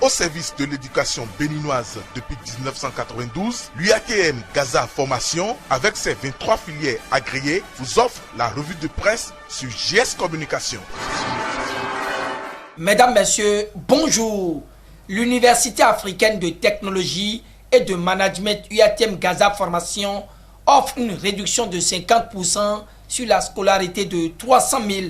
au service de l'éducation béninoise depuis 1992, l'UATM Gaza Formation, avec ses 23 filières agréées, vous offre la revue de presse sur JS Communication. Mesdames, Messieurs, bonjour. L'Université africaine de technologie et de management UATM Gaza Formation offre une réduction de 50% sur la scolarité de 300 000.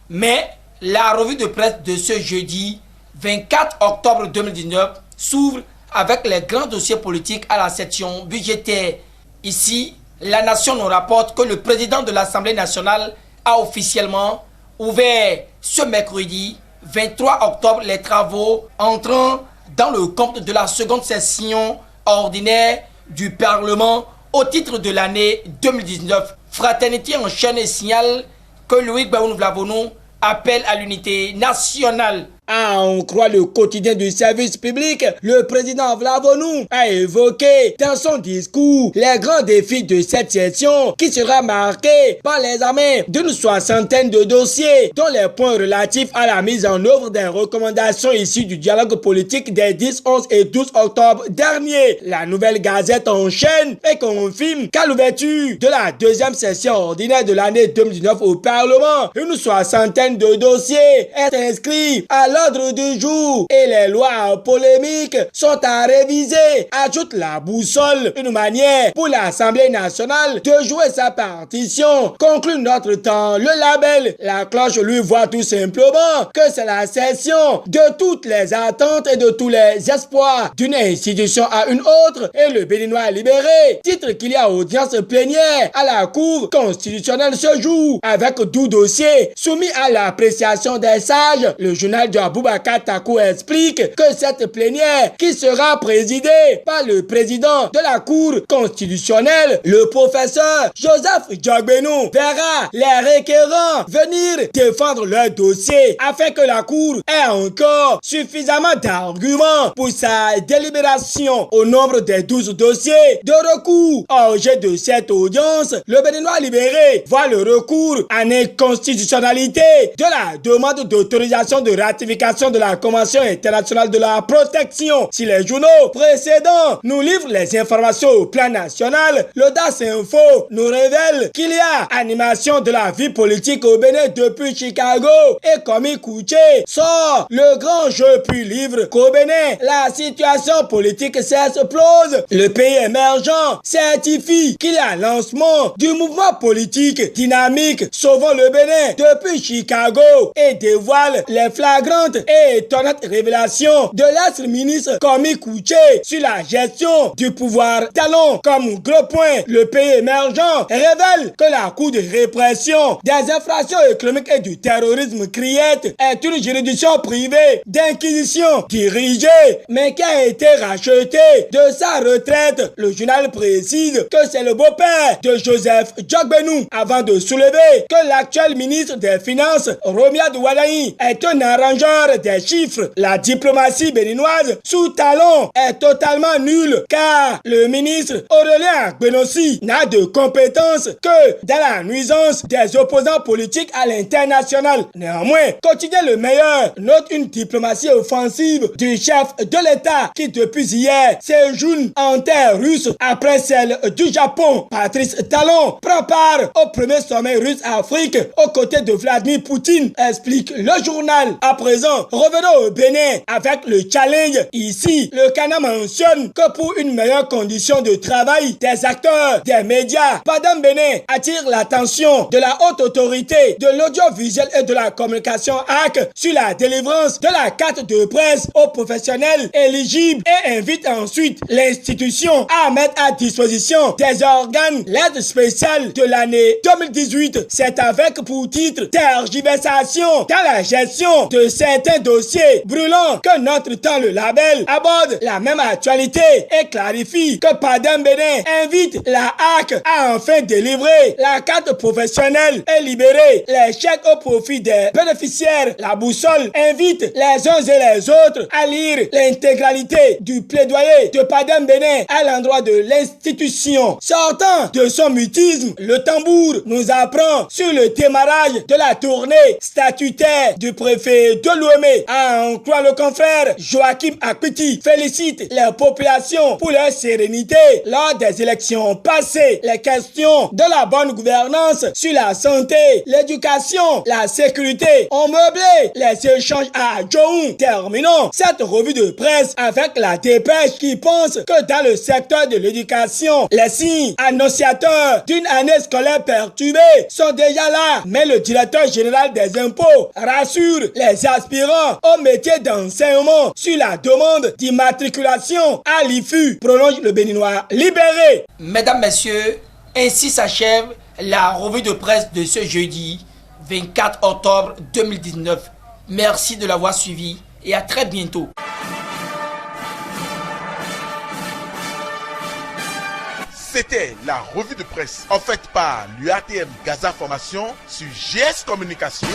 Mais la revue de presse de ce jeudi 24 octobre 2019 s'ouvre avec les grands dossiers politiques à la section budgétaire. Ici, la Nation nous rapporte que le président de l'Assemblée nationale a officiellement ouvert ce mercredi 23 octobre les travaux entrant dans le compte de la seconde session ordinaire du Parlement au titre de l'année 2019. Fraternité enchaîne et signale que Loïc Baoun-Vlavonou appelle à l'unité nationale. On croit le quotidien du service public, le président Vlavonou a évoqué dans son discours les grands défis de cette session qui sera marquée par l'examen d'une soixantaine de dossiers dont les points relatifs à la mise en œuvre des recommandations issues du dialogue politique des 10, 11 et 12 octobre dernier. La Nouvelle Gazette enchaîne et confirme qu'à l'ouverture de la deuxième session ordinaire de l'année 2019 au Parlement, une soixantaine de dossiers est inscrite à l'ordre du jour et les lois polémiques sont à réviser, ajoute la boussole, une manière pour l'Assemblée nationale de jouer sa partition. Conclut notre temps, le label. La cloche lui voit tout simplement que c'est la session de toutes les attentes et de tous les espoirs d'une institution à une autre et le Béninois libéré. Titre qu'il y a audience plénière à la Cour constitutionnelle ce jour avec 12 dossiers soumis à l'appréciation des sages. Le journal de Boubacar Takou explique que cette plénière qui sera présidée par le président de la Cour constitutionnelle, le professeur Joseph Djogbenou, verra les requérants venir défendre leur dossier afin que la Cour ait encore suffisamment d'arguments pour sa délibération. Au nombre des 12 dossiers de recours au objet de cette audience, le Béninois libéré voit le recours en inconstitutionnalité de la demande d'autorisation de ratification de la Convention internationale de la protection. Si les journaux précédents nous livrent les informations au plan national, l'Audace Info nous révèle qu'il y a animation de la vie politique au Bénin depuis Chicago et Komi Kouché sort le grand jeu puis livre qu'au Bénin, la situation politique s'explose. Le pays émergent certifie qu'il y a lancement du mouvement politique dynamique sauvant le Bénin depuis Chicago et dévoile les flagrantes et étonnante révélation de l'ex-ministre Komi Kouché sur la gestion du pouvoir talon. Comme gros point, le pays émergent révèle que la Cour de répression des infractions économiques et du terrorisme CRIET est une juridiction privée d'inquisition dirigée mais qui a été rachetée de sa retraite. Le journal précise que c'est le beau-père de Joseph Djogbenou avant de soulever que l'actuel ministre des Finances, Romia Douadaï, est un arrangeur des chiffres. La diplomatie béninoise sous talon est totalement nulle car le ministre Aurélien Agbenossi n'a de compétences que dans la nuisance des opposants politiques à l'international. Néanmoins, quotidien Le Meilleur note une diplomatie offensive du chef de l'État qui depuis hier séjourne en terre russe après celle du Japon. Patrice Talon prend part au premier sommet russe-Afrique aux côtés de Vladimir Poutine, explique le journal. À présent, revenons au Bénin avec le challenge. Ici, le Cana mentionne que pour une meilleure condition de travail des acteurs des médias, Padam Bénin attire l'attention de la haute autorité de l'audiovisuel et de la communication AC sur la délivrance de la carte de presse aux professionnels éligibles et invite ensuite l'institution à mettre à disposition des organes l'aide spéciale de l'année 2018. C'est avec pour titre tergiversation dans la gestion de certains dossiers brûlants que notre temps le label aborde la même actualité et clarifie que Padam Bénin invite la HAC à enfin délivrer la carte professionnelle et libérer les chèques au profit des bénéficiaires. La boussole invite les uns et les autres à lire l'intégralité du plaidoyer de Padam Bénin à l'endroit de l'institution. Sortant de son mutisme, le tambour nous apprend sur le démarrage de la tournée statutaire du préfet de Lomé. À en croire le confrère, Joachim Akpiti félicite les populations pour leur sérénité lors des élections passées. Les questions de la bonne gouvernance sur la santé, l'éducation, la sécurité ont meublé les échanges à Djohou. Terminons cette revue de presse avec la dépêche qui pense que dans le secteur de l'éducation, les signes annonciateurs d'une année scolaire perturbée sont déjà là. Mais le directeur général des impôts rassure les aspirants au métier d'enseignement sur la demande d'immatriculation à l'IFU, prolonge le Béninois libéré. Mesdames, Messieurs, ainsi s'achève la revue de presse de ce jeudi 24 octobre 2019. Merci de l'avoir suivi et à très bientôt. C'était la revue de presse en fait par l'UATM Gaza Formation sur GS Communication.